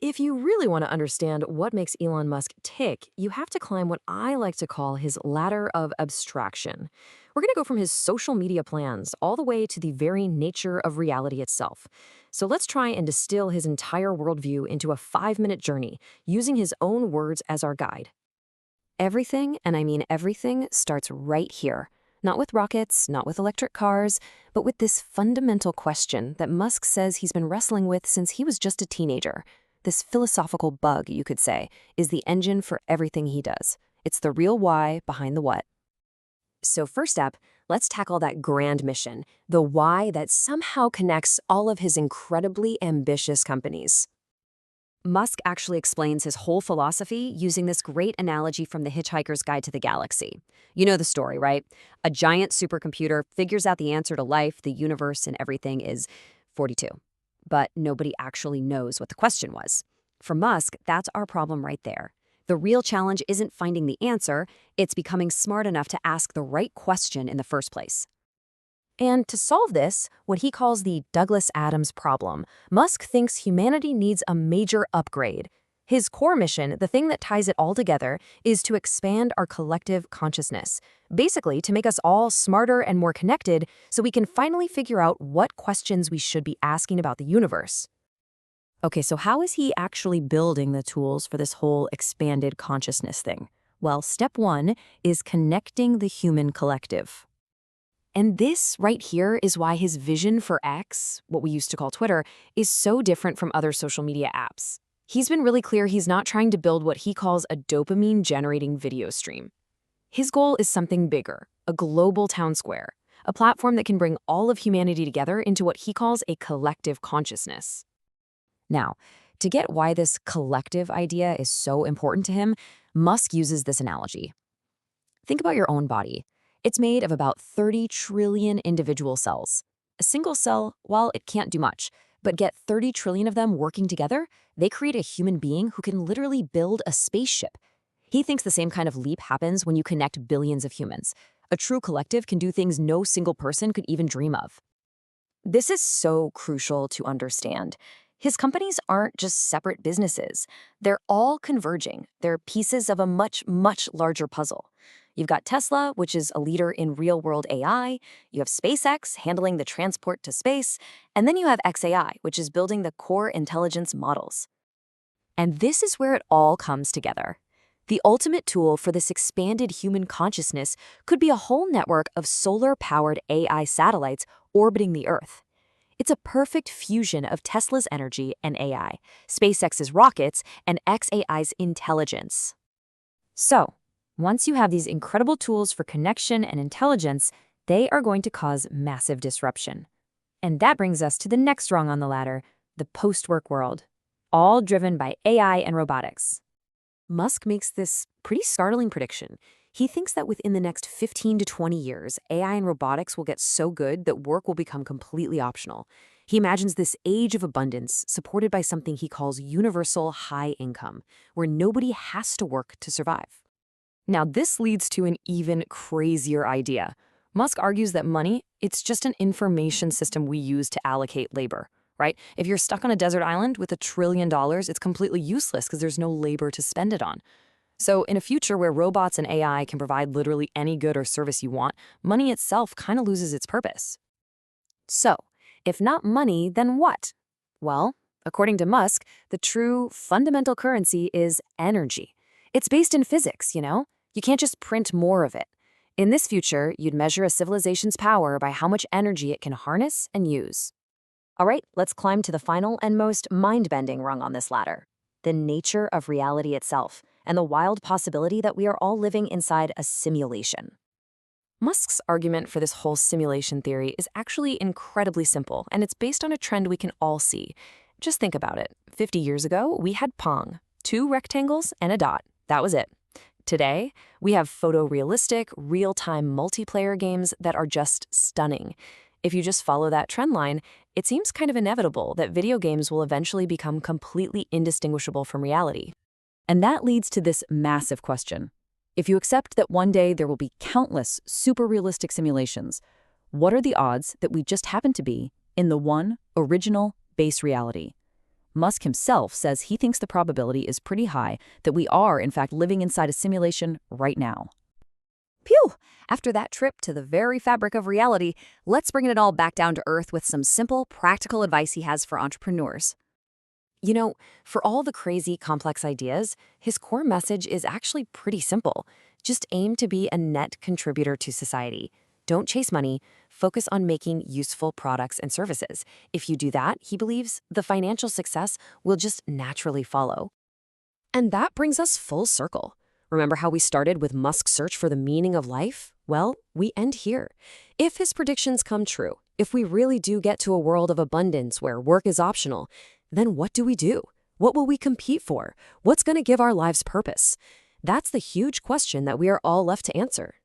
If you really want to understand what makes Elon Musk tick, you have to climb what I like to call his ladder of abstraction. We're going to go from his social media plans all the way to the very nature of reality itself. So let's try and distill his entire worldview into a 5-minute journey, using his own words as our guide. Everything, and I mean everything, starts right here. Not with rockets, not with electric cars, but with this fundamental question that Musk says he's been wrestling with since he was just a teenager. This philosophical bug, you could say, is the engine for everything he does. It's the real why behind the what. So first up, let's tackle that grand mission, the why that somehow connects all of his incredibly ambitious companies. Musk actually explains his whole philosophy using this great analogy from The Hitchhiker's Guide to the Galaxy. You know the story, right? A giant supercomputer figures out the answer to life, the universe, and everything is 42. But nobody actually knows what the question was. For Musk, that's our problem right there. The real challenge isn't finding the answer, it's becoming smart enough to ask the right question in the first place. And to solve this, what he calls the Douglas Adams problem, Musk thinks humanity needs a major upgrade. His core mission, the thing that ties it all together, is to expand our collective consciousness. Basically, to make us all smarter and more connected so we can finally figure out what questions we should be asking about the universe. Okay, so how is he actually building the tools for this whole expanded consciousness thing? Well, step one is connecting the human collective. And this right here is why his vision for X, what we used to call Twitter, is so different from other social media apps. He's been really clear he's not trying to build what he calls a dopamine-generating video stream. His goal is something bigger, a global town square, a platform that can bring all of humanity together into what he calls a collective consciousness. Now, to get why this collective idea is so important to him, Musk uses this analogy. Think about your own body. It's made of about 30 trillion individual cells. A single cell, well, it can't do much, but get 30 trillion of them working together, they create a human being who can literally build a spaceship. He thinks the same kind of leap happens when you connect billions of humans. A true collective can do things no single person could even dream of. This is so crucial to understand. His companies aren't just separate businesses. They're all converging. They're pieces of a much, much larger puzzle. You've got Tesla, which is a leader in real-world AI. You have SpaceX, handling the transport to space. And then you have xAI, which is building the core intelligence models. And this is where it all comes together. The ultimate tool for this expanded human consciousness could be a whole network of solar-powered AI satellites orbiting the Earth. It's a perfect fusion of Tesla's energy and AI, SpaceX's rockets, and xAI's intelligence. So, once you have these incredible tools for connection and intelligence, they are going to cause massive disruption. And that brings us to the next rung on the ladder, the post-work world, all driven by AI and robotics. Musk makes this pretty startling prediction. He thinks that within the next 15 to 20 years, AI and robotics will get so good that work will become completely optional. He imagines this age of abundance supported by something he calls universal high income, where nobody has to work to survive. Now, this leads to an even crazier idea. Musk argues that money, it's just an information system we use to allocate labor, right? If you're stuck on a desert island with $1 trillion, it's completely useless because there's no labor to spend it on. So in a future where robots and AI can provide literally any good or service you want, money itself kind of loses its purpose. So, if not money, then what? Well, according to Musk, the true fundamental currency is energy. It's based in physics, you know? You can't just print more of it. In this future, you'd measure a civilization's power by how much energy it can harness and use. All right, let's climb to the final and most mind-bending rung on this ladder, the nature of reality itself, and the wild possibility that we are all living inside a simulation. Musk's argument for this whole simulation theory is actually incredibly simple, and it's based on a trend we can all see. Just think about it. 50 years ago, we had Pong, 2 rectangles and a dot. That was it. Today, we have photorealistic, real-time multiplayer games that are just stunning. If you just follow that trend line, it seems kind of inevitable that video games will eventually become completely indistinguishable from reality. And that leads to this massive question. If you accept that one day there will be countless super realistic simulations, what are the odds that we just happen to be in the one original base reality? Musk himself says he thinks the probability is pretty high that we are, in fact, living inside a simulation right now. Phew! After that trip to the very fabric of reality, let's bring it all back down to earth with some simple, practical advice he has for entrepreneurs. You know, for all the crazy, complex ideas, his core message is actually pretty simple. Just aim to be a net contributor to society. Don't chase money, focus on making useful products and services. If you do that, he believes, the financial success will just naturally follow. And that brings us full circle. Remember how we started with Musk's search for the meaning of life? Well, we end here. If his predictions come true, if we really do get to a world of abundance where work is optional, then what do we do? What will we compete for? What's going to give our lives purpose? That's the huge question that we are all left to answer.